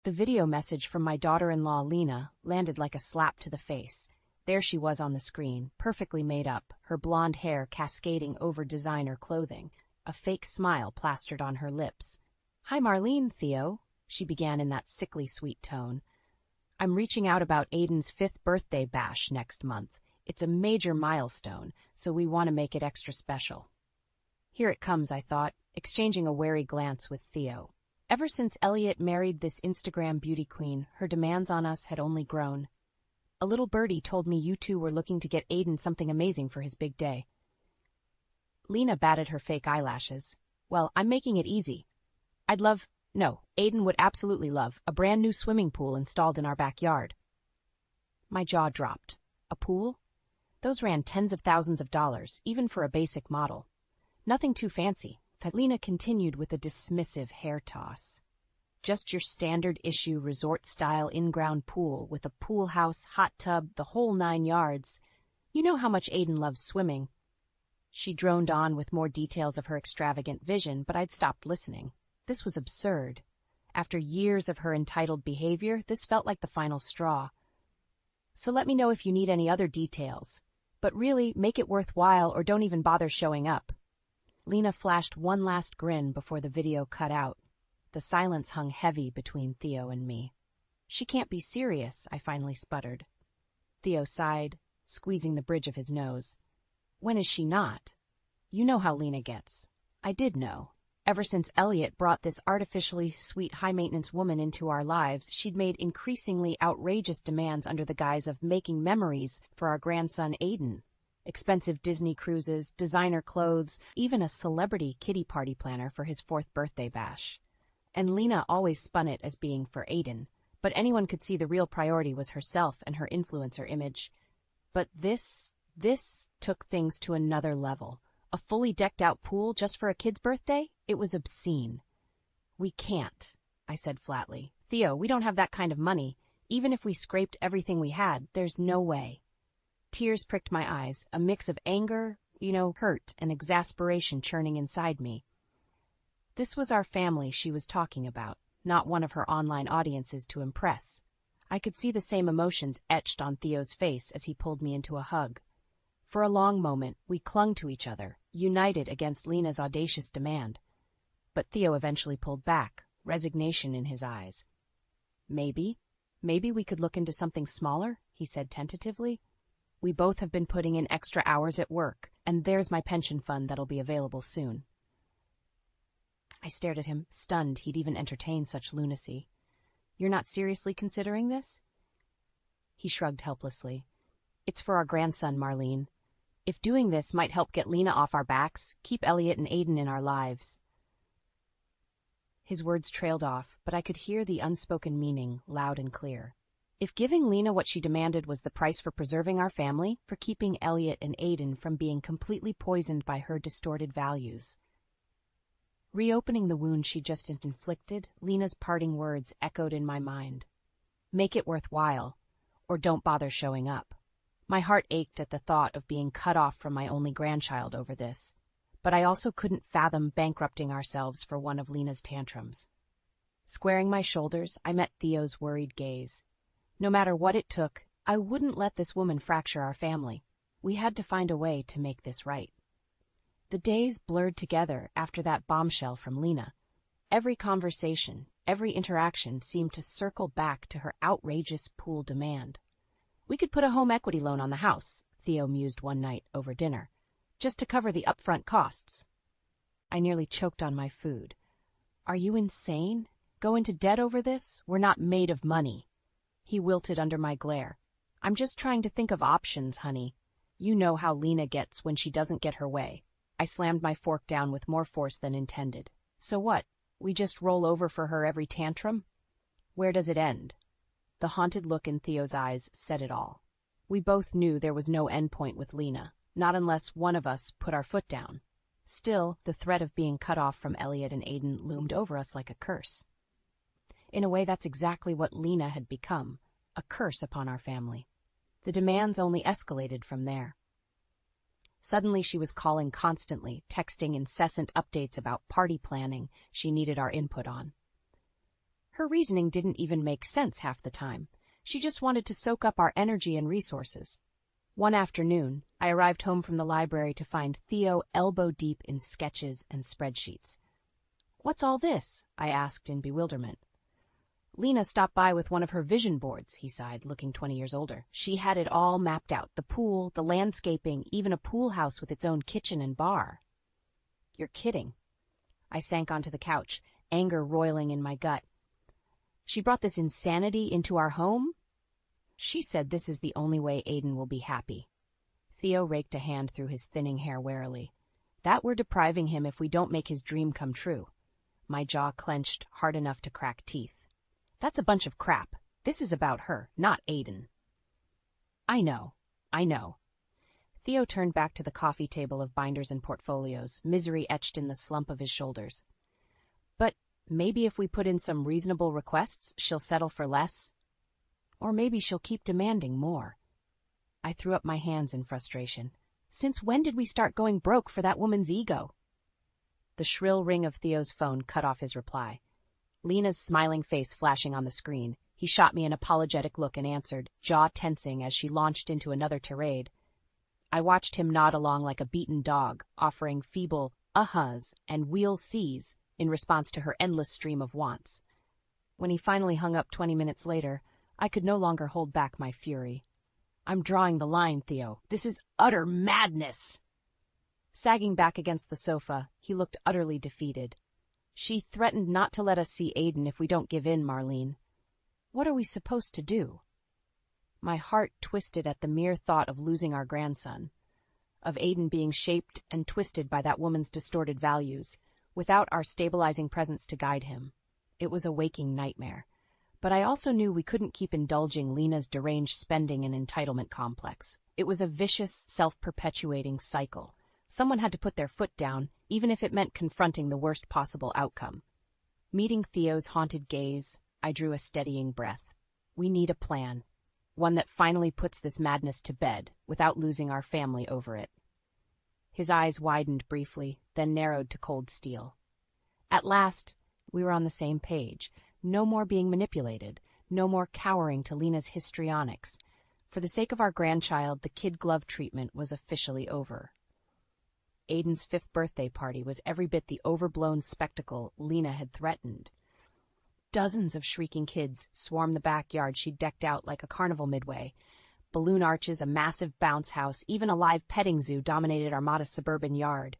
The video message from my daughter-in-law, Lena, landed like a slap to the face. There she was on the screen, perfectly made up, her blonde hair cascading over designer clothing, a fake smile plastered on her lips. "Hi, Marlene, Theo," she began in that sickly sweet tone. "I'm reaching out about Aiden's 5th birthday bash next month. It's a major milestone, so we want to make it extra special." Here it comes, I thought, exchanging a wary glance with Theo. Ever since Elliot married this Instagram beauty queen, her demands on us had only grown. "A little birdie told me you two were looking to get Aiden something amazing for his big day." Lena batted her fake eyelashes. "Well, I'm making it easy. Aiden would absolutely love a brand new swimming pool installed in our backyard." My jaw dropped. A pool? Those ran tens of thousands of dollars, even for a basic model. Nothing too fancy. Lena continued with a dismissive hair toss. "Just your standard issue resort-style in-ground pool with a pool house, hot tub, the whole 9 yards. You know how much Aiden loves swimming." She droned on with more details of her extravagant vision, but I'd stopped listening. This was absurd. After years of her entitled behavior, this felt like the final straw. "So let me know if you need any other details. But really, make it worthwhile or don't even bother showing up." Lena flashed one last grin before the video cut out. The silence hung heavy between Theo and me. "She can't be serious," I finally sputtered. Theo sighed, squeezing the bridge of his nose. "When is she not?" You know how Lena gets. I did know. Ever since Elliot brought this artificially sweet high-maintenance woman into our lives, she'd made increasingly outrageous demands under the guise of making memories for our grandson Aiden. Expensive Disney cruises, designer clothes, even a celebrity kiddie party planner for his 4th birthday bash. And Lena always spun it as being for Aiden, but anyone could see the real priority was herself and her influencer image. But this took things to another level. A fully decked-out pool just for a kid's birthday? It was obscene. "We can't," I said flatly. "Theo, we don't have that kind of money. Even if we scraped everything we had, there's no way." Tears pricked my eyes, a mix of anger, hurt and exasperation churning inside me. This was our family she was talking about, not one of her online audiences to impress. I could see the same emotions etched on Theo's face as he pulled me into a hug. For a long moment, we clung to each other, united against Lena's audacious demand. But Theo eventually pulled back, resignation in his eyes. Maybe we could look into something smaller," he said tentatively. "We both have been putting in extra hours at work, and there's my pension fund that'll be available soon." I stared at him, stunned he'd even entertained such lunacy. "You're not seriously considering this?" He shrugged helplessly. "It's for our grandson, Marlene. If doing this might help get Lena off our backs, keep Elliot and Aiden in our lives." His words trailed off, but I could hear the unspoken meaning loud and clear. If giving Lena what she demanded was the price for preserving our family, for keeping Elliot and Aiden from being completely poisoned by her distorted values. Reopening the wound she just inflicted, Lena's parting words echoed in my mind. "Make it worthwhile, or don't bother showing up." My heart ached at the thought of being cut off from my only grandchild over this, but I also couldn't fathom bankrupting ourselves for one of Lena's tantrums. Squaring my shoulders, I met Theo's worried gaze. No matter what it took, I wouldn't let this woman fracture our family. We had to find a way to make this right. The days blurred together after that bombshell from Lena. Every conversation, every interaction seemed to circle back to her outrageous pool demand. "We could put a home equity loan on the house," Theo mused one night over dinner, "just to cover the upfront costs." I nearly choked on my food. "Are you insane? Go into debt over this? We're not made of money." He wilted under my glare. "I'm just trying to think of options, honey. You know how Lena gets when she doesn't get her way." I slammed my fork down with more force than intended. "So what? We just roll over for her every tantrum? Where does it end?" The haunted look in Theo's eyes said it all. We both knew there was no endpoint with Lena, not unless one of us put our foot down. Still, the threat of being cut off from Elliot and Aiden loomed over us like a curse. In a way, that's exactly what Lena had become, a curse upon our family. The demands only escalated from there. Suddenly she was calling constantly, texting incessant updates about party planning she needed our input on. Her reasoning didn't even make sense half the time. She just wanted to soak up our energy and resources. One afternoon, I arrived home from the library to find Theo elbow-deep in sketches and spreadsheets. "What's all this?" I asked in bewilderment. "Lena stopped by with one of her vision boards," he sighed, looking 20 years older. "She had it all mapped out, the pool, the landscaping, even a pool house with its own kitchen and bar." "You're kidding." I sank onto the couch, anger roiling in my gut. "She brought this insanity into our home?" "She said this is the only way Aiden will be happy." Theo raked a hand through his thinning hair warily. "That we're depriving him if we don't make his dream come true." My jaw clenched hard enough to crack teeth. "That's a bunch of crap. This is about her, not Aiden." I know. Theo turned back to the coffee table of binders and portfolios, misery etched in the slump of his shoulders. "But maybe if we put in some reasonable requests, she'll settle for less. Or maybe she'll keep demanding more." I threw up my hands in frustration. Since when did we start going broke for that woman's ego? The shrill ring of Theo's phone cut off his reply. Lena's smiling face flashing on the screen, he shot me an apologetic look and answered, jaw tensing as she launched into another tirade. I watched him nod along like a beaten dog, offering feeble uh-huhs and "we'll sees" in response to her endless stream of wants. When he finally hung up 20 minutes later, I could no longer hold back my fury. "I'm drawing the line, Theo. This is utter madness." Sagging back against the sofa, he looked utterly defeated. "She threatened not to let us see Aiden if we don't give in, Marlene. What are we supposed to do?" My heart twisted at the mere thought of losing our grandson, of Aiden being shaped and twisted by that woman's distorted values, without our stabilizing presence to guide him. It was a waking nightmare. But I also knew we couldn't keep indulging Lena's deranged spending and entitlement complex. It was a vicious, self-perpetuating cycle. Someone had to put their foot down, even if it meant confronting the worst possible outcome. Meeting Theo's haunted gaze, I drew a steadying breath. We need a plan. One that finally puts this madness to bed, without losing our family over it. His eyes widened briefly, then narrowed to cold steel. At last, we were on the same page. No more being manipulated, no more cowering to Lena's histrionics. For the sake of our grandchild, the kid glove treatment was officially over. Aiden's 5th birthday party was every bit the overblown spectacle Lena had threatened. Dozens of shrieking kids swarmed the backyard she'd decked out like a carnival midway. Balloon arches, a massive bounce house, even a live petting zoo dominated our modest suburban yard.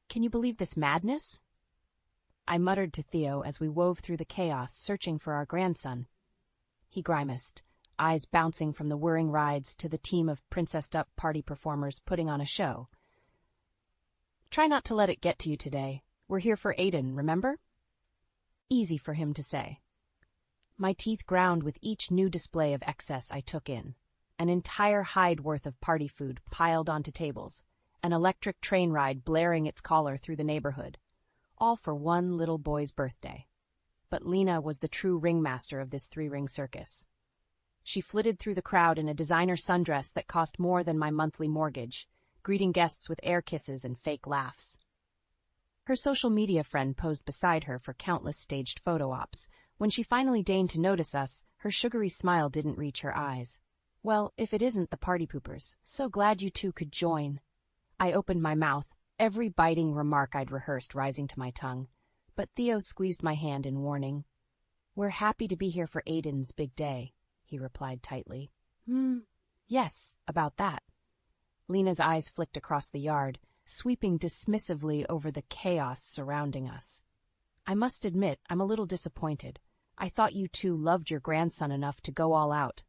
"Can you believe this madness?" I muttered to Theo as we wove through the chaos, searching for our grandson. He grimaced, eyes bouncing from the whirring rides to the team of princessed-up party performers putting on a show. "Try not to let it get to you today. We're here for Aiden, remember?" Easy for him to say. My teeth ground with each new display of excess I took in. An entire hide worth of party food piled onto tables, an electric train ride blaring its caller through the neighborhood. All for one little boy's birthday. But Lena was the true ringmaster of this 3-ring circus. She flitted through the crowd in a designer sundress that cost more than my monthly mortgage, greeting guests with air kisses and fake laughs. Her social media friend posed beside her for countless staged photo ops. When she finally deigned to notice us, her sugary smile didn't reach her eyes. "Well, if it isn't the party poopers, so glad you two could join." I opened my mouth, every biting remark I'd rehearsed rising to my tongue. But Theo squeezed my hand in warning. "We're happy to be here for Aiden's big day," he replied tightly. Yes, about that." Lena's eyes flicked across the yard, sweeping dismissively over the chaos surrounding us. "I must admit, I'm a little disappointed. I thought you two loved your grandson enough to go all out."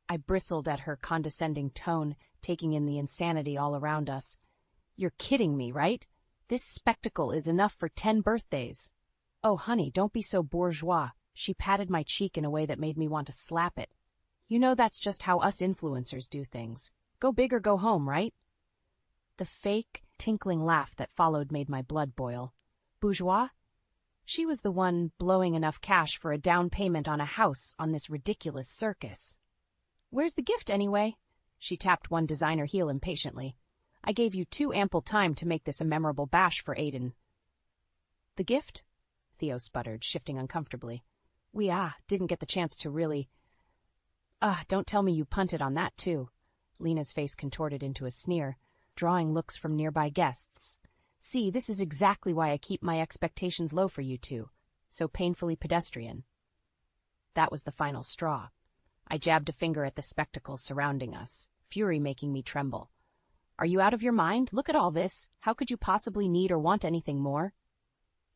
I bristled at her condescending tone, taking in the insanity all around us. "You're kidding me, right? This spectacle is enough for 10 birthdays. Oh, honey, don't be so bourgeois." She patted my cheek in a way that made me want to slap it. "You know that's just how us influencers do things. Go big or go home, right?" The fake, tinkling laugh that followed made my blood boil. Bourgeois? She was the one blowing enough cash for a down payment on a house on this ridiculous circus. "Where's the gift, anyway?" She tapped one designer heel impatiently. "I gave you too ample time to make this a memorable bash for Aiden." "The gift?" Theo sputtered, shifting uncomfortably. We didn't get the chance to really. Don't tell me you punted on that too. Lena's face contorted into a sneer, drawing looks from nearby guests. See, this is exactly why I keep my expectations low for you two. So painfully pedestrian. That was the final straw. I jabbed a finger at the spectacle surrounding us, fury making me tremble. Are you out of your mind? Look at all this. How could you possibly need or want anything more?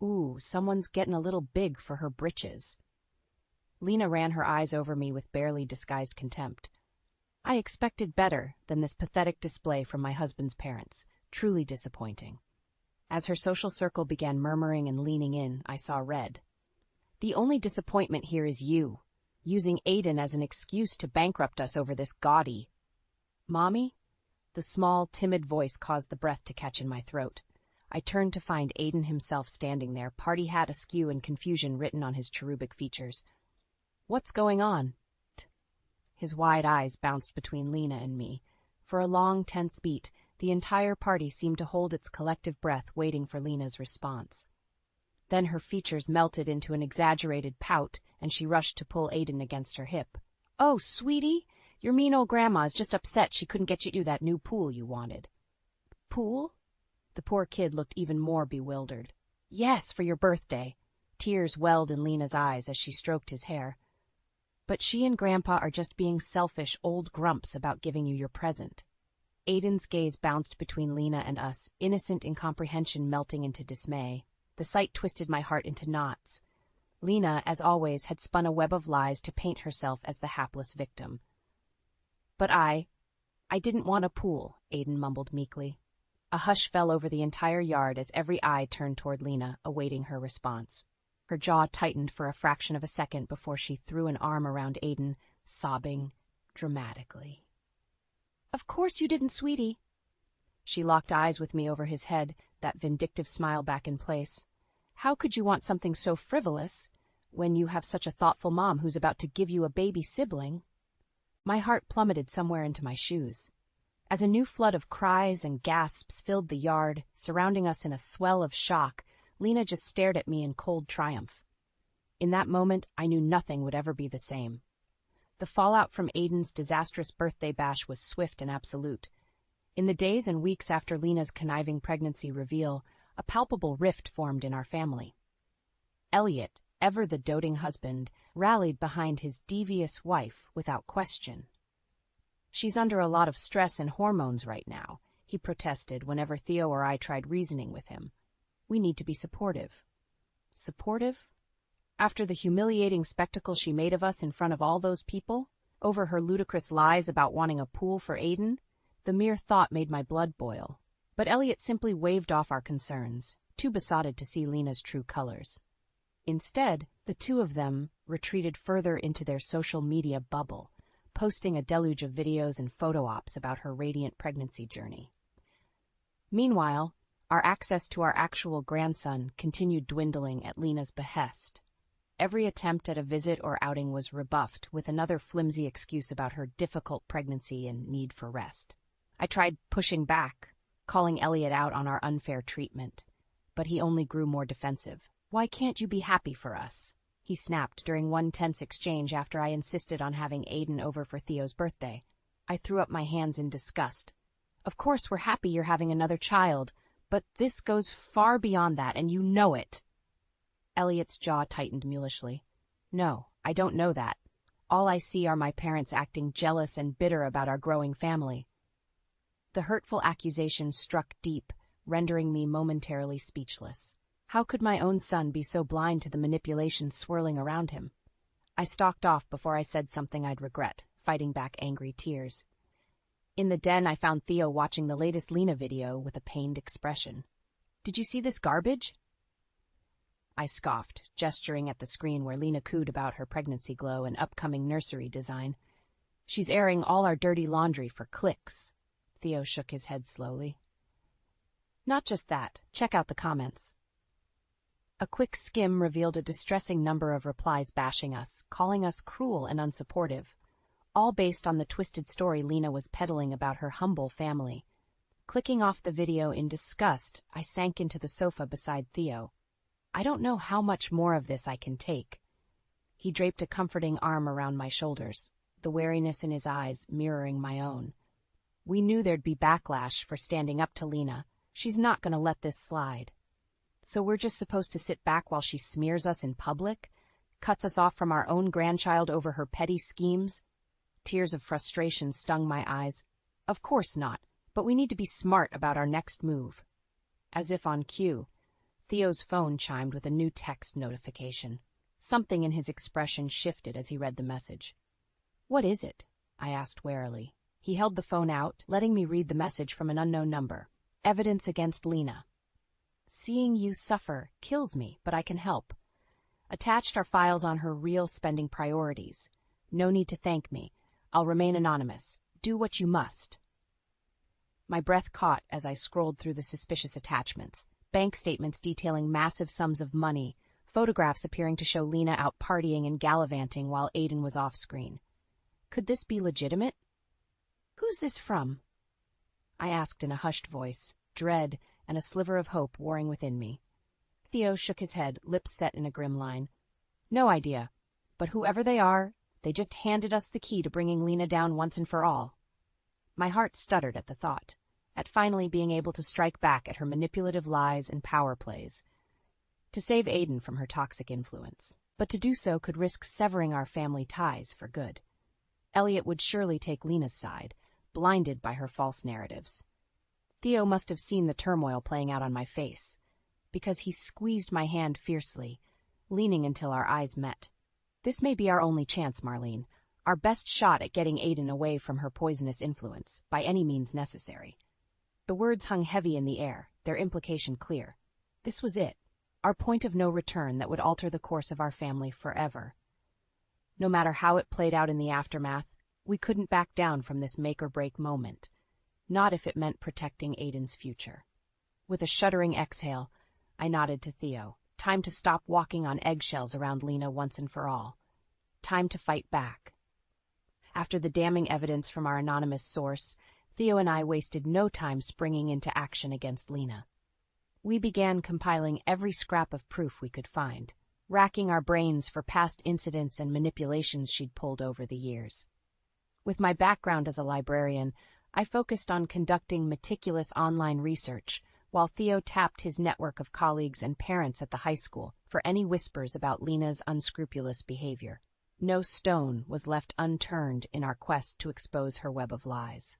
Ooh, someone's getting a little big for her britches. Lena ran her eyes over me with barely disguised contempt. I expected better than this pathetic display from my husband's parents. Truly disappointing. As her social circle began murmuring and leaning in, I saw red. The only disappointment here is you, using Aiden as an excuse to bankrupt us over this gaudy. Mommy? The small, timid voice caused the breath to catch in my throat. I turned to find Aiden himself standing there, party hat askew and confusion written on his cherubic features. What's going on? His wide eyes bounced between Lena and me. For a long, tense beat, the entire party seemed to hold its collective breath, waiting for Lena's response. Then her features melted into an exaggerated pout, and she rushed to pull Aiden against her hip. Oh, sweetie, your mean old grandma's just upset she couldn't get you that new pool you wanted. Pool? The poor kid looked even more bewildered. Yes, for your birthday. Tears welled in Lena's eyes as she stroked his hair. But she and Grandpa are just being selfish old grumps about giving you your present. Aiden's gaze bounced between Lena and us, innocent incomprehension melting into dismay. The sight twisted my heart into knots. Lena, as always, had spun a web of lies to paint herself as the hapless victim. But I didn't want a pool, Aiden mumbled meekly. A hush fell over the entire yard as every eye turned toward Lena, awaiting her response. Her jaw tightened for a fraction of a second before she threw an arm around Aiden, sobbing dramatically. Of course you didn't, sweetie. She locked eyes with me over his head, that vindictive smile back in place. How could you want something so frivolous when you have such a thoughtful mom who's about to give you a baby sibling? My heart plummeted somewhere into my shoes. As a new flood of cries and gasps filled the yard, surrounding us in a swell of shock, Lena just stared at me in cold triumph. In that moment, I knew nothing would ever be the same. The fallout from Aiden's disastrous birthday bash was swift and absolute. In the days and weeks after Lena's conniving pregnancy reveal, a palpable rift formed in our family. Elliot, ever the doting husband, rallied behind his devious wife without question. She's under a lot of stress and hormones right now, he protested whenever Theo or I tried reasoning with him. We need to be supportive. Supportive? After the humiliating spectacle she made of us in front of all those people, over her ludicrous lies about wanting a pool for Aiden, the mere thought made my blood boil. But Elliot simply waved off our concerns, too besotted to see Lena's true colors. Instead, the two of them retreated further into their social media bubble, posting a deluge of videos and photo ops about her radiant pregnancy journey. Meanwhile, our access to our actual grandson continued dwindling at Lena's behest. Every attempt at a visit or outing was rebuffed with another flimsy excuse about her difficult pregnancy and need for rest. I tried pushing back, calling Elliot out on our unfair treatment, but he only grew more defensive. Why can't you be happy for us? He snapped during one tense exchange after I insisted on having Aiden over for Theo's birthday. I threw up my hands in disgust. Of course we're happy you're having another child, but this goes far beyond that, and you know it. Elliot's jaw tightened mulishly. No, I don't know that. All I see are my parents acting jealous and bitter about our growing family. The hurtful accusation struck deep, rendering me momentarily speechless. How could my own son be so blind to the manipulation swirling around him? I stalked off before I said something I'd regret, fighting back angry tears. In the den, I found Theo watching the latest Lena video with a pained expression. Did you see this garbage? I scoffed, gesturing at the screen where Lena cooed about her pregnancy glow and upcoming nursery design. She's airing all our dirty laundry for clicks. Theo shook his head slowly. Not just that. Check out the comments. A quick skim revealed a distressing number of replies bashing us, calling us cruel and unsupportive, all based on the twisted story Lena was peddling about her humble family. Clicking off the video in disgust, I sank into the sofa beside Theo. I don't know how much more of this I can take. He draped a comforting arm around my shoulders, the wariness in his eyes mirroring my own. We knew there'd be backlash for standing up to Lena. She's not going to let this slide. So we're just supposed to sit back while she smears us in public? Cuts us off from our own grandchild over her petty schemes? Tears of frustration stung my eyes. Of course not, but we need to be smart about our next move. As if on cue, Theo's phone chimed with a new text notification. Something in his expression shifted as he read the message. "What is it?" I asked warily. He held the phone out, letting me read the message from an unknown number. "Evidence against Lena. Seeing you suffer kills me, but I can help. Attached are files on her real spending priorities. No need to thank me. I'll remain anonymous. Do what you must." My breath caught as I scrolled through the suspicious attachments. Bank statements detailing massive sums of money, photographs appearing to show Lena out partying and gallivanting while Aiden was off-screen. Could this be legitimate? "Who's this from?" I asked in a hushed voice, dread and a sliver of hope warring within me. Theo shook his head, lips set in a grim line. "No idea. But whoever they are, they just handed us the key to bringing Lena down once and for all." My heart stuttered at the thought, at finally being able to strike back at her manipulative lies and power plays, to save Aiden from her toxic influence. But to do so could risk severing our family ties for good. Elliot would surely take Lena's side, blinded by her false narratives. Theo must have seen the turmoil playing out on my face, because he squeezed my hand fiercely, leaning until our eyes met. "This may be our only chance, Marlene, our best shot at getting Aiden away from her poisonous influence, by any means necessary." The words hung heavy in the air, their implication clear. This was it, our point of no return that would alter the course of our family forever. No matter how it played out in the aftermath, we couldn't back down from this make-or-break moment, not if it meant protecting Aiden's future. With a shuddering exhale, I nodded to Theo. Time to stop walking on eggshells around Lena once and for all. Time to fight back. After the damning evidence from our anonymous source, Theo and I wasted no time springing into action against Lena. We began compiling every scrap of proof we could find, racking our brains for past incidents and manipulations she'd pulled over the years. With my background as a librarian, I focused on conducting meticulous online research, while Theo tapped his network of colleagues and parents at the high school for any whispers about Lena's unscrupulous behavior. No stone was left unturned in our quest to expose her web of lies.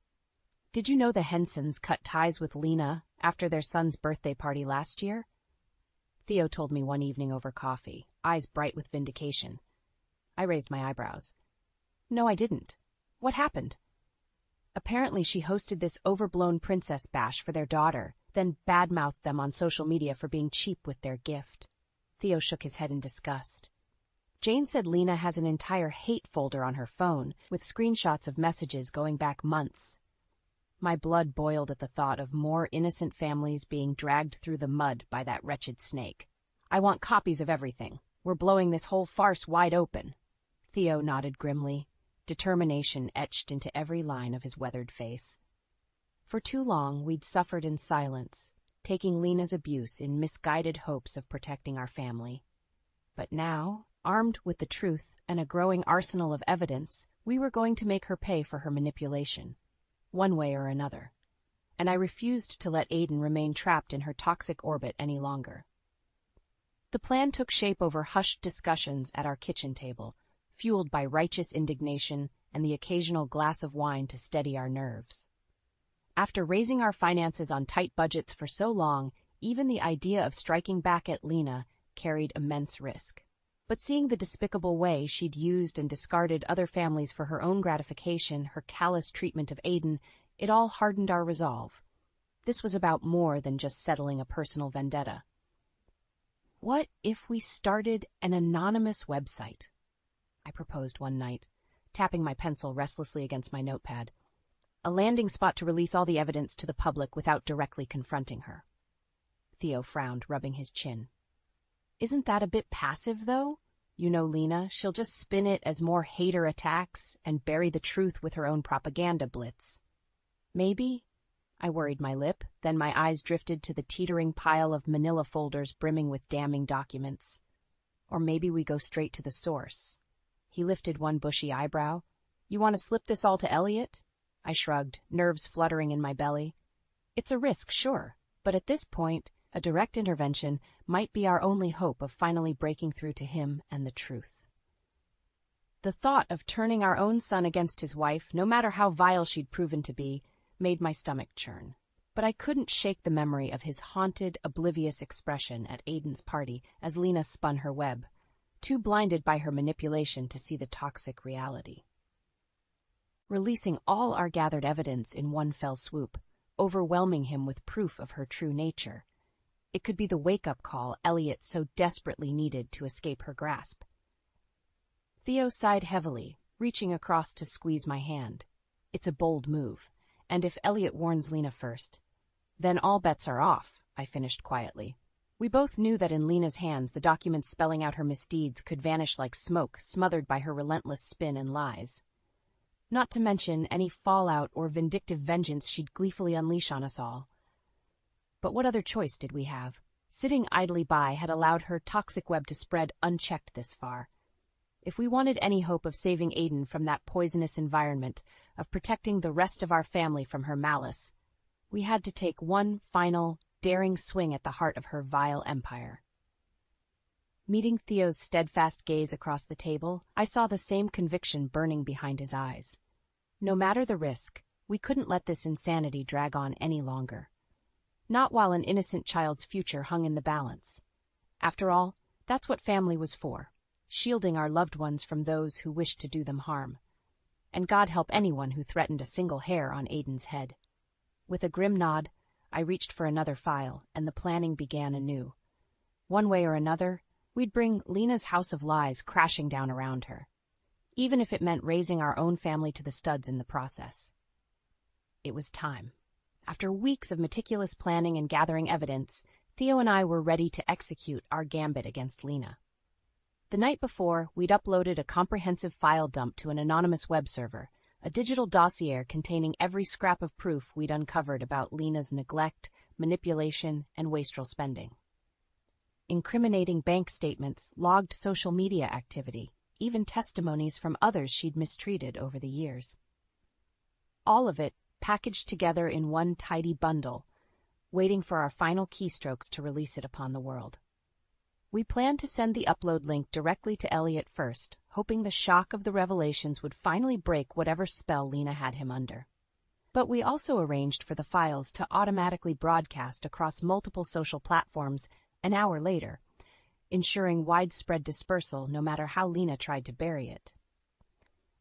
"Did you know the Hensons cut ties with Lena after their son's birthday party last year?" Theo told me one evening over coffee, eyes bright with vindication. I raised my eyebrows. "No, I didn't. What happened?" "Apparently she hosted this overblown princess bash for their daughter, then badmouthed them on social media for being cheap with their gift." Theo shook his head in disgust. "Jane said Lena has an entire hate folder on her phone, with screenshots of messages going back months." My blood boiled at the thought of more innocent families being dragged through the mud by that wretched snake. "I want copies of everything. We're blowing this whole farce wide open." Theo nodded grimly, determination etched into every line of his weathered face. For too long, we'd suffered in silence, taking Lena's abuse in misguided hopes of protecting our family. But now, armed with the truth and a growing arsenal of evidence, we were going to make her pay for her manipulation, one way or another. And I refused to let Aiden remain trapped in her toxic orbit any longer. The plan took shape over hushed discussions at our kitchen table, fueled by righteous indignation and the occasional glass of wine to steady our nerves. After raising our finances on tight budgets for so long, even the idea of striking back at Lena carried immense risk. But seeing the despicable way she'd used and discarded other families for her own gratification, her callous treatment of Aiden, it all hardened our resolve. This was about more than just settling a personal vendetta. "What if we started an anonymous website?" I proposed one night, tapping my pencil restlessly against my notepad. "A landing spot to release all the evidence to the public without directly confronting her." Theo frowned, rubbing his chin. "Isn't that a bit passive, though? You know Lena, she'll just spin it as more hater attacks and bury the truth with her own propaganda blitz." "Maybe?" I worried my lip, then my eyes drifted to the teetering pile of manila folders brimming with damning documents. Or maybe we go straight to the source. He lifted one bushy eyebrow. You want to slip this all to Elliot? I shrugged, nerves fluttering in my belly. It's a risk, sure, but at this point, a direct intervention might be our only hope of finally breaking through to him and the truth. The thought of turning our own son against his wife, no matter how vile she'd proven to be, made my stomach churn. But I couldn't shake the memory of his haunted, oblivious expression at Aiden's party as Lena spun her web, too blinded by her manipulation to see the toxic reality. Releasing all our gathered evidence in one fell swoop, overwhelming him with proof of her true nature. It could be the wake-up call Elliot so desperately needed to escape her grasp. Theo sighed heavily, reaching across to squeeze my hand. It's a bold move, and if Elliot warns Lena first, then all bets are off, I finished quietly. We both knew that in Lena's hands the documents spelling out her misdeeds could vanish like smoke, smothered by her relentless spin and lies. Not to mention any fallout or vindictive vengeance she'd gleefully unleash on us all. But what other choice did we have? Sitting idly by had allowed her toxic web to spread unchecked this far. If we wanted any hope of saving Aiden from that poisonous environment, of protecting the rest of our family from her malice, we had to take one final, daring swing at the heart of her vile empire. Meeting Theo's steadfast gaze across the table, I saw the same conviction burning behind his eyes. No matter the risk, we couldn't let this insanity drag on any longer. Not while an innocent child's future hung in the balance. After all, that's what family was for, shielding our loved ones from those who wished to do them harm. And God help anyone who threatened a single hair on Aiden's head. With a grim nod, I reached for another file, and the planning began anew. One way or another, we'd bring Lena's house of lies crashing down around her, even if it meant raising our own family to the studs in the process. It was time. After weeks of meticulous planning and gathering evidence, Theo and I were ready to execute our gambit against Lena. The night before, we'd uploaded a comprehensive file dump to an anonymous web server, a digital dossier containing every scrap of proof we'd uncovered about Lena's neglect, manipulation, and wasteful spending. Incriminating bank statements, logged social media activity, even testimonies from others she'd mistreated over the years. All of it packaged together in one tidy bundle, waiting for our final keystrokes to release it upon the world. We planned to send the upload link directly to Elliot first, hoping the shock of the revelations would finally break whatever spell Lena had him under. But we also arranged for the files to automatically broadcast across multiple social platforms an hour later, ensuring widespread dispersal no matter how Lena tried to bury it.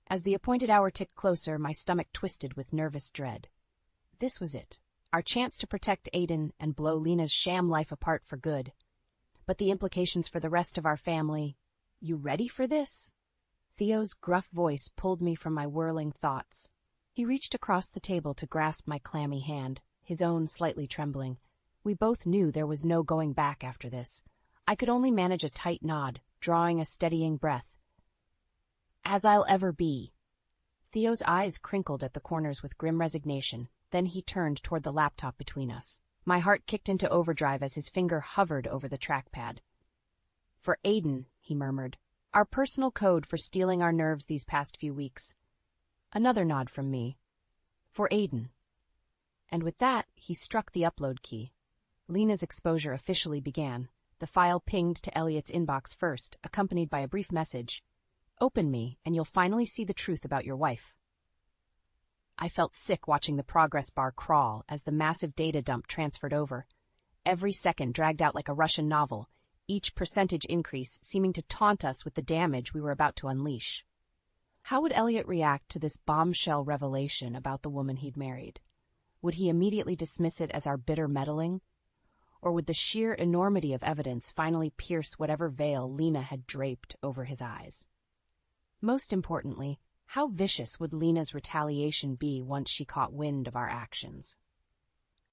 As the appointed hour ticked closer, my stomach twisted with nervous dread. This was it, our chance to protect Aiden and blow Lena's sham life apart for good. But the implications for the rest of our family... You ready for this? Theo's gruff voice pulled me from my whirling thoughts. He reached across the table to grasp my clammy hand, his own slightly trembling. We both knew there was no going back after this. I could only manage a tight nod, drawing a steadying breath. As I'll ever be. Theo's eyes crinkled at the corners with grim resignation. Then he turned toward the laptop between us. My heart kicked into overdrive as his finger hovered over the trackpad. For Aiden, he murmured. Our personal code for stealing our nerves these past few weeks. Another nod from me. For Aiden. And with that, he struck the upload key. Lena's exposure officially began. The file pinged to Elliot's inbox first, accompanied by a brief message. Open me, and you'll finally see the truth about your wife. I felt sick watching the progress bar crawl as the massive data dump transferred over. Every second dragged out like a Russian novel, each percentage increase seeming to taunt us with the damage we were about to unleash. How would Elliot react to this bombshell revelation about the woman he'd married? Would he immediately dismiss it as our bitter meddling? Or would the sheer enormity of evidence finally pierce whatever veil Lena had draped over his eyes? Most importantly, how vicious would Lena's retaliation be once she caught wind of our actions?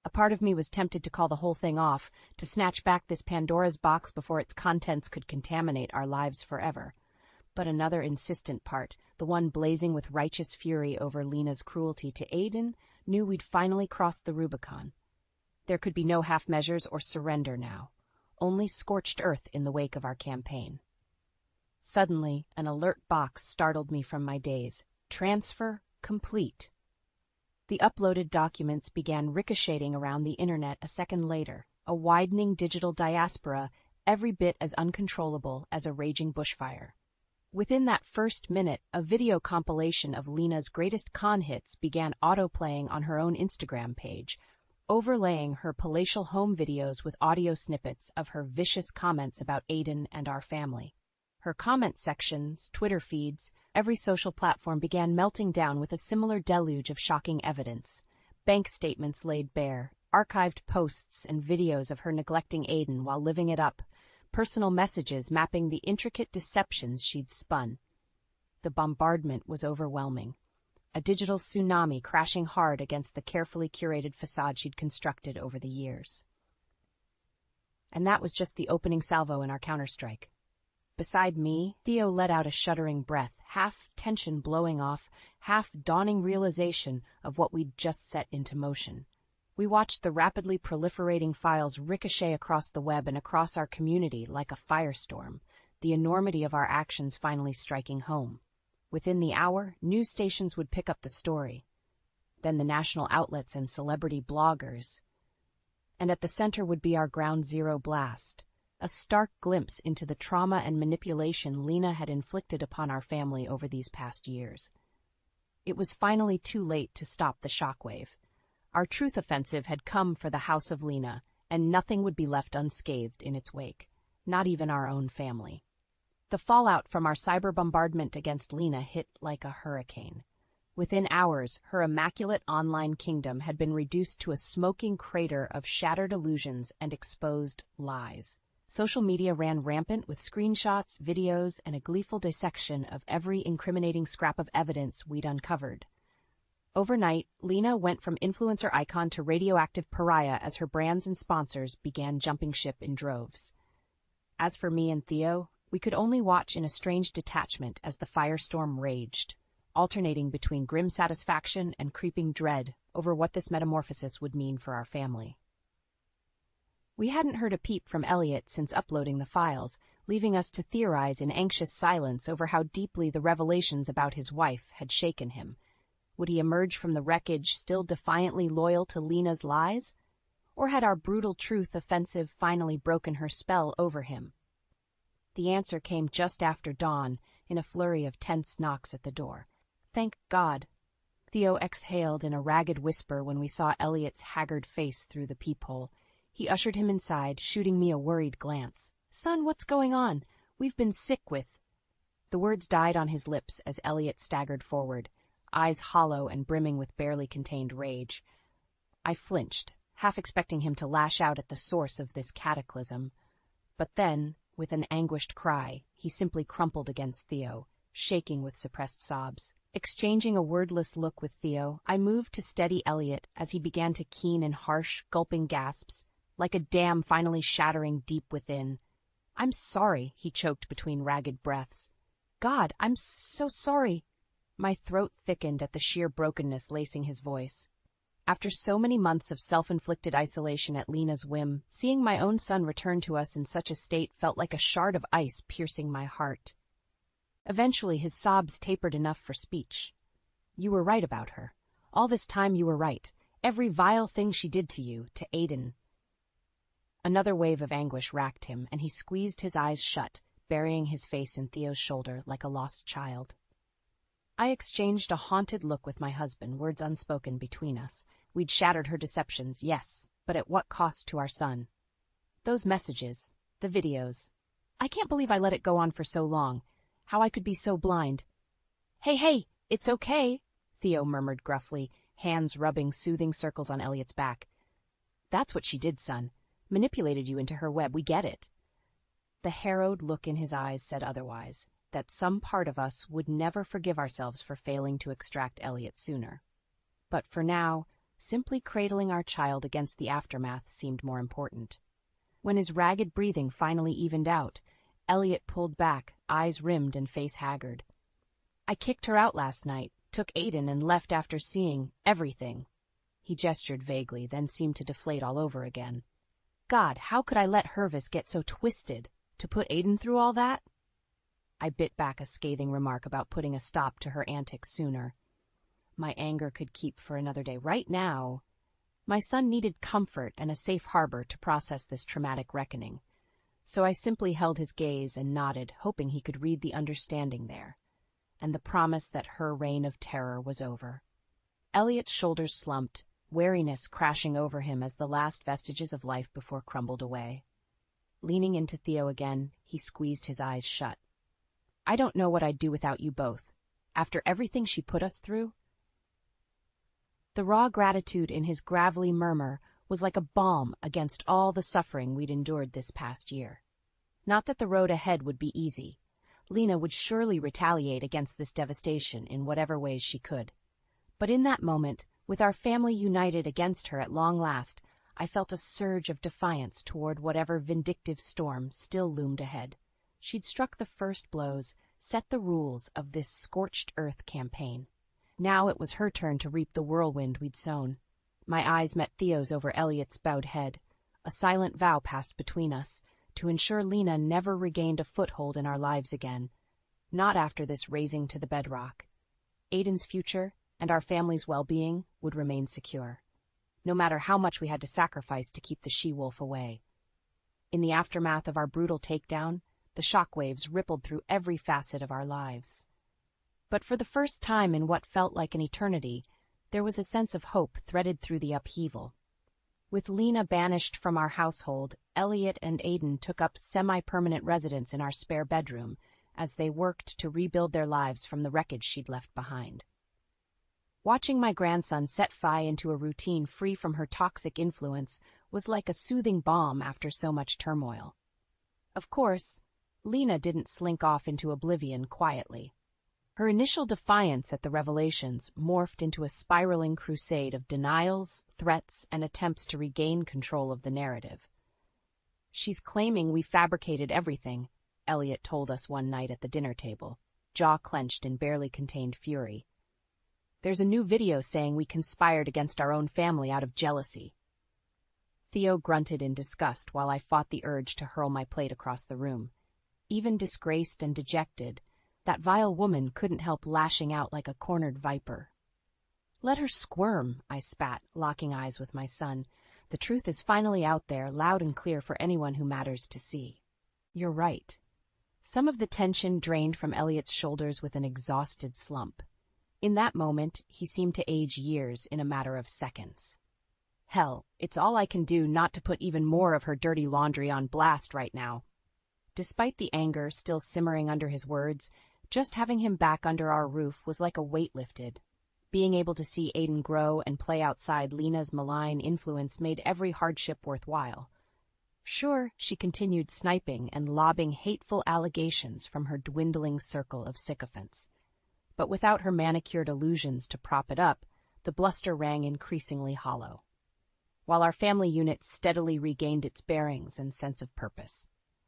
A part of me was tempted to call the whole thing off, to snatch back this Pandora's box before its contents could contaminate our lives forever. But another insistent part, the one blazing with righteous fury over Lena's cruelty to Aiden, knew we'd finally crossed the Rubicon. There could be no half measures or surrender now, only scorched earth in the wake of our campaign. Suddenly, an alert box startled me from my daze. Transfer complete. The uploaded documents began ricocheting around the internet a second later, a widening digital diaspora every bit as uncontrollable as a raging bushfire. Within that first minute, a video compilation of Lena's greatest con hits began autoplaying on her own Instagram page, overlaying her palatial home videos with audio snippets of her vicious comments about Aiden and our family. Her comment sections, Twitter feeds, every social platform began melting down with a similar deluge of shocking evidence. Bank statements laid bare, archived posts and videos of her neglecting Aiden while living it up, personal messages mapping the intricate deceptions she'd spun. The bombardment was overwhelming, a digital tsunami crashing hard against the carefully curated facade she'd constructed over the years. And that was just the opening salvo in our counterstrike. Beside me, Theo let out a shuddering breath, half tension blowing off, half dawning realization of what we'd just set into motion. We watched the rapidly proliferating files ricochet across the web and across our community like a firestorm, the enormity of our actions finally striking home. Within the hour, news stations would pick up the story. Then the national outlets and celebrity bloggers. And at the center would be our ground zero blast. A stark glimpse into the trauma and manipulation Lena had inflicted upon our family over these past years. It was finally too late to stop the shockwave. Our truth offensive had come for the house of Lena, and nothing would be left unscathed in its wake, not even our own family. The fallout from our cyber bombardment against Lena hit like a hurricane. Within hours, her immaculate online kingdom had been reduced to a smoking crater of shattered illusions and exposed lies. Social media ran rampant with screenshots, videos, and a gleeful dissection of every incriminating scrap of evidence we'd uncovered. Overnight, Lena went from influencer icon to radioactive pariah as her brands and sponsors began jumping ship in droves. As for me and Theo, we could only watch in a strange detachment as the firestorm raged, alternating between grim satisfaction and creeping dread over what this metamorphosis would mean for our family. We hadn't heard a peep from Elliot since uploading the files, leaving us to theorize in anxious silence over how deeply the revelations about his wife had shaken him. Would he emerge from the wreckage still defiantly loyal to Lena's lies? Or had our brutal truth offensive finally broken her spell over him? The answer came just after dawn, in a flurry of tense knocks at the door. Thank God. Theo exhaled in a ragged whisper when we saw Elliot's haggard face through the peephole. He ushered him inside, shooting me a worried glance. "Son, what's going on? We've been sick with—" The words died on his lips as Elliot staggered forward, eyes hollow and brimming with barely contained rage. I flinched, half expecting him to lash out at the source of this cataclysm. But then, with an anguished cry, he simply crumpled against Theo, shaking with suppressed sobs. Exchanging a wordless look with Theo, I moved to steady Elliot as he began to keen in harsh, gulping gasps, like a dam finally shattering deep within. "I'm sorry," he choked between ragged breaths. "God, I'm so sorry." My throat thickened at the sheer brokenness lacing his voice. After so many months of self-inflicted isolation at Lena's whim, seeing my own son return to us in such a state felt like a shard of ice piercing my heart. Eventually his sobs tapered enough for speech. "You were right about her. All this time you were right. Every vile thing she did to you, to Aiden." Another wave of anguish racked him, and he squeezed his eyes shut, burying his face in Theo's shoulder like a lost child. I exchanged a haunted look with my husband, words unspoken between us. We'd shattered her deceptions, yes, but at what cost to our son? Those messages, the videos. I can't believe I let it go on for so long. How I could be so blind. Hey, it's okay," Theo murmured gruffly, hands rubbing soothing circles on Elliot's back. "That's what she did, son. Manipulated you into her web, we get it." The harrowed look in his eyes said otherwise, that some part of us would never forgive ourselves for failing to extract Elliot sooner. But for now, simply cradling our child against the aftermath seemed more important. When his ragged breathing finally evened out, Elliot pulled back, eyes rimmed and face haggard. "I kicked her out last night, took Aiden and left after seeing everything." He gestured vaguely, then seemed to deflate all over again. "God, how could I let Hervis get so twisted? To put Aiden through all that?" I bit back a scathing remark about putting a stop to her antics sooner. My anger could keep for another day. Right now, my son needed comfort and a safe harbor to process this traumatic reckoning. So I simply held his gaze and nodded, hoping he could read the understanding there, and the promise that her reign of terror was over. Elliot's shoulders slumped, weariness crashing over him as the last vestiges of life before crumbled away. Leaning into Theo again, he squeezed his eyes shut. I don't know what I'd do without you both. After everything she put us through? The raw gratitude in his gravelly murmur was like a balm against all the suffering we'd endured this past year. Not that the road ahead would be easy. Lena would surely retaliate against this devastation in whatever ways she could. But in that moment, with our family united against her at long last, I felt a surge of defiance toward whatever vindictive storm still loomed ahead. She'd struck the first blows, set the rules of this scorched earth campaign. Now it was her turn to reap the whirlwind we'd sown. My eyes met Theo's over Elliot's bowed head. A silent vow passed between us, to ensure Lena never regained a foothold in our lives again. Not after this razing to the bedrock. Aiden's future and our family's well-being would remain secure, no matter how much we had to sacrifice to keep the she-wolf away. In the aftermath of our brutal takedown, the shockwaves rippled through every facet of our lives. But for the first time in what felt like an eternity, there was a sense of hope threaded through the upheaval. With Lena banished from our household, Elliot and Aiden took up semi-permanent residence in our spare bedroom as they worked to rebuild their lives from the wreckage she'd left behind. Watching my grandson set Phi into a routine free from her toxic influence was like a soothing balm after so much turmoil. Of course, Lena didn't slink off into oblivion quietly. Her initial defiance at the revelations morphed into a spiraling crusade of denials, threats, and attempts to regain control of the narrative. She's claiming we fabricated everything, Elliot told us one night at the dinner table, jaw clenched in barely contained fury. There's a new video saying we conspired against our own family out of jealousy. Theo grunted in disgust while I fought the urge to hurl my plate across the room. Even disgraced and dejected, that vile woman couldn't help lashing out like a cornered viper. Let her squirm, I spat, locking eyes with my son. The truth is finally out there, loud and clear for anyone who matters to see. You're right. Some of the tension drained from Elliot's shoulders with an exhausted slump. In that moment, he seemed to age years in a matter of seconds. Hell, it's all I can do not to put even more of her dirty laundry on blast right now. Despite the anger still simmering under his words, just having him back under our roof was like a weight lifted. Being able to see Aiden grow and play outside Lena's malign influence made every hardship worthwhile. Sure, she continued sniping and lobbing hateful allegations from her dwindling circle of sycophants. But without her manicured illusions to prop it up, the bluster rang increasingly hollow. While our family unit steadily regained its bearings and sense of purpose,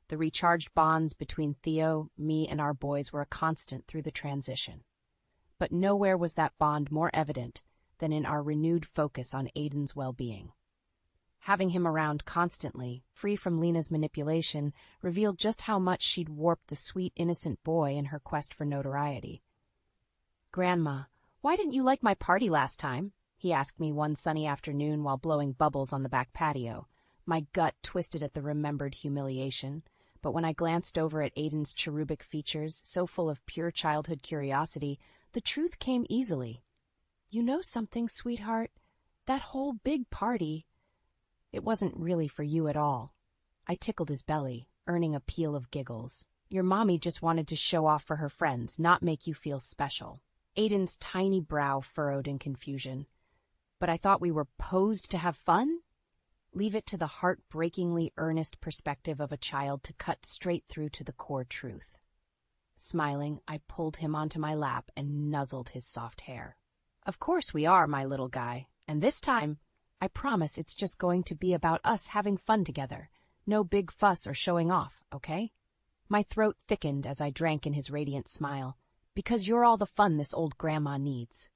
the recharged bonds between Theo, me, and our boys were a constant through the transition. But nowhere was that bond more evident than in our renewed focus on Aiden's well-being. Having him around constantly, free from Lena's manipulation, revealed just how much she'd warped the sweet, innocent boy in her quest for notoriety. "Grandma, why didn't you like my party last time?" he asked me one sunny afternoon while blowing bubbles on the back patio. My gut twisted at the remembered humiliation. But when I glanced over at Aiden's cherubic features, so full of pure childhood curiosity, the truth came easily. "You know something, sweetheart? That whole big party, it wasn't really for you at all." I tickled his belly, earning a peal of giggles. "Your mommy just wanted to show off for her friends, not make you feel special." Aiden's tiny brow furrowed in confusion. "But I thought we were posed to have fun?" Leave it to the heartbreakingly earnest perspective of a child to cut straight through to the core truth. Smiling, I pulled him onto my lap and nuzzled his soft hair. "Of course we are, my little guy. And this time, I promise it's just going to be about us having fun together. No big fuss or showing off, okay?" My throat thickened as I drank in his radiant smile. "Because you're all the fun this old grandma needs."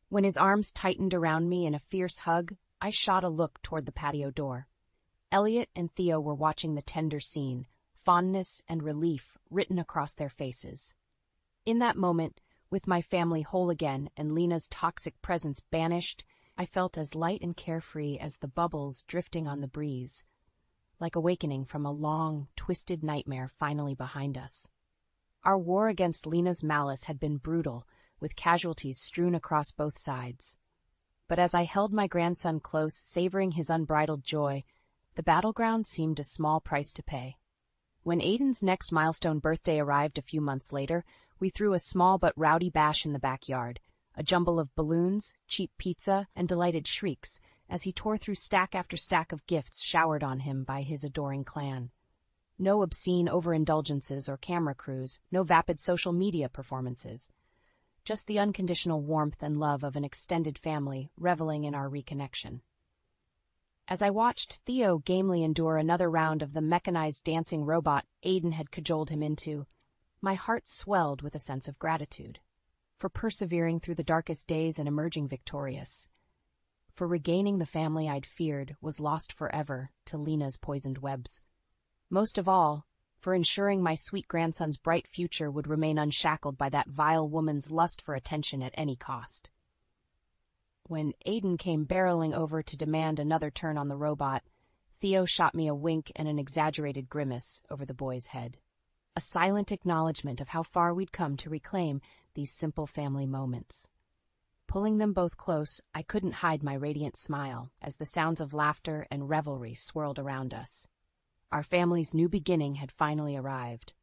When his arms tightened around me in a fierce hug, I shot a look toward the patio door. Elliot and Theo were watching the tender scene, fondness and relief written across their faces. In that moment, with my family whole again and Lena's toxic presence banished, I felt as light and carefree as the bubbles drifting on the breeze, like awakening from a long, twisted nightmare finally behind us. Our war against Lena's malice had been brutal, with casualties strewn across both sides. But as I held my grandson close, savoring his unbridled joy, the battleground seemed a small price to pay. When Aiden's next milestone birthday arrived a few months later, we threw a small but rowdy bash in the backyard, a jumble of balloons, cheap pizza, and delighted shrieks as he tore through stack after stack of gifts showered on him by his adoring clan. No obscene overindulgences or camera crews, no vapid social media performances. Just the unconditional warmth and love of an extended family reveling in our reconnection. As I watched Theo gamely endure another round of the mechanized dancing robot Aiden had cajoled him into, my heart swelled with a sense of gratitude. For persevering through the darkest days and emerging victorious. For regaining the family I'd feared was lost forever to Lena's poisoned webs. Most of all, for ensuring my sweet grandson's bright future would remain unshackled by that vile woman's lust for attention at any cost. When Aiden came barreling over to demand another turn on the robot, Theo shot me a wink and an exaggerated grimace over the boy's head. A silent acknowledgement of how far we'd come to reclaim these simple family moments. Pulling them both close, I couldn't hide my radiant smile as the sounds of laughter and revelry swirled around us. Our family's new beginning had finally arrived.